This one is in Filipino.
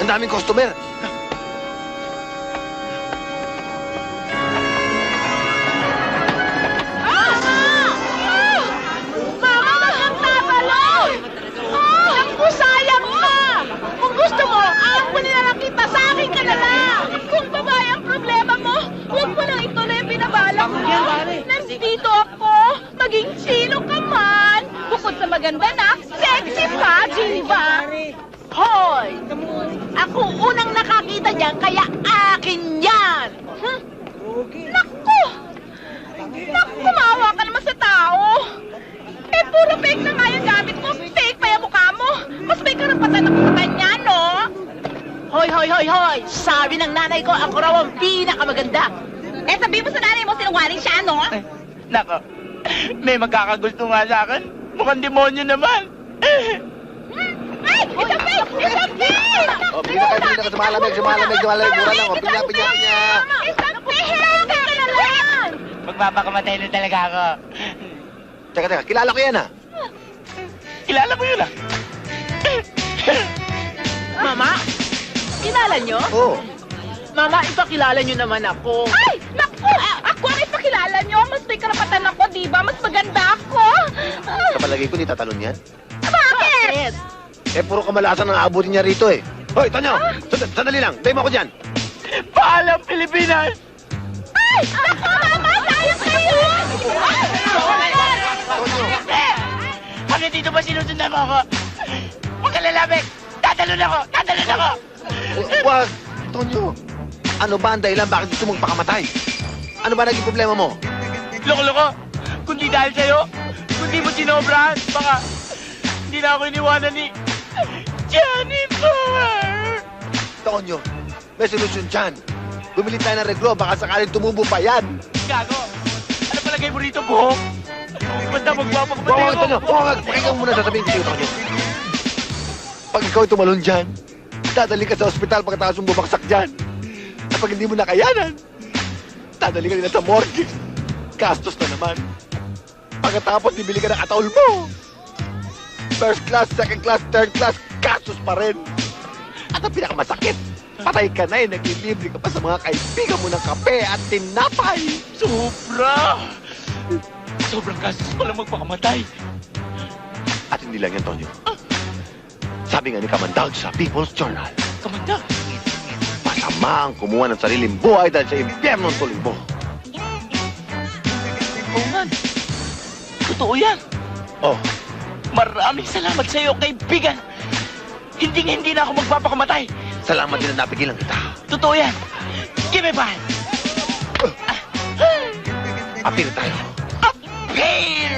Ang daming customer. Mama, nagtatalon! Naku, sayang ka! Kung gusto mo, aakunin na lang kita. Sa akin ka na lang. Kung babae ang problema mo, huwag mo nang ituloy ang binabalak mo. Nandito ako. Maging sino ka man. Bukod sa maganda na, sexy pa, diva. Hoy! Ako unang nakakita niyan, kaya akin yan! Huh? Naku! Naku, maawa ka naman sa tao! Eh, puro fake na nga yung gamit mo. Fake pa yung mukha mo. Mas may karapatan na pumunta niya, no? Hoy, hoy, hoy, hoy! Sabi ng nanay ko, ako raw ang pinakamaganda. Eh, sabi mo sa nanay mo, sinungaling siya, no? Nako, may magkakagusto nga sa akin. Mukhang demonyo naman. Ay! It's a fake! It's a fake! O, bigyan ka sa malamig. Mura lang. O, pinya. It's a fake! Teka na lang! Magpapakamatay na talaga ako. Teka, kilala ko yan, ha? Kilala mo yun, ah. Mama, kilala nyo? Oo. Mama, ipakilala nyo naman ako. Ay! Naku! Ako ang ipakilala nyo. Mas may karapatan ako, di ba? Mas maganda ako. Sa palagay ko, di tatalon yan. Bakit? Eh, puro kamalasan ang aabutin niya rito, eh. Hoy, Tonyo! Sandali lang. Tayo mo ako dyan. Paalam, Pilipinas! Ay! Naku, Mama! Sayang kayo! Ay! Tonyo! Hanggang dito ba sinusundan mo ako? Huwag ka lalabig! Tatalon ako! Wag! Tonyo! Ano ba ang dahilan? Bakit gusto mong pakamatay? Ano ba naging problema mo? Loko-loko! Kundi dahil sa'yo, kundi mo sinobrahan, baka hindi na ako iniwanan ni Jennifer! Tonyo, may solusyon dyan. Bumili tayo ng reglo, baka sakaling tumubo pa yan. Gago! Ano palagay mo rito, buhok? Basta magpapakamatay Wag, ako! Tonyo! Wag! Pakinggan mo muna sasabihin ko sa'yo, Tonyo. Pag ikaw ay tumalon dyan, dadali ka sa ospital pagkatapos mong bumagsak dyan. At pag hindi mo nakayanan, dadali ka nila sa morgue. Gastos na naman. Pagkatapos, bibili ka ng ataol mo. First class, second class, third class, gastos pa rin. At ang pinakamasakit, patay ka na eh, naglilibre ka pa sa mga kaibigan mo ng kape at tinapay. Sobra! Sobrang gastos ko lang magpakamatay. At hindi lang yan, Tonyo. Sabi nga ni Kamandag sa People's Journal, Kamandag! masama ang kumuha ng sariling buhay dahil sa impyerno ang tuloy mo. Oo nga. Totoo yan. Oh, Maraming salamat sa iyo, kaibigan. Hindi na ako magpapakamatay. salamat din na napigilan kita. Totoo yan. Give me five. Apil tayo. Appear!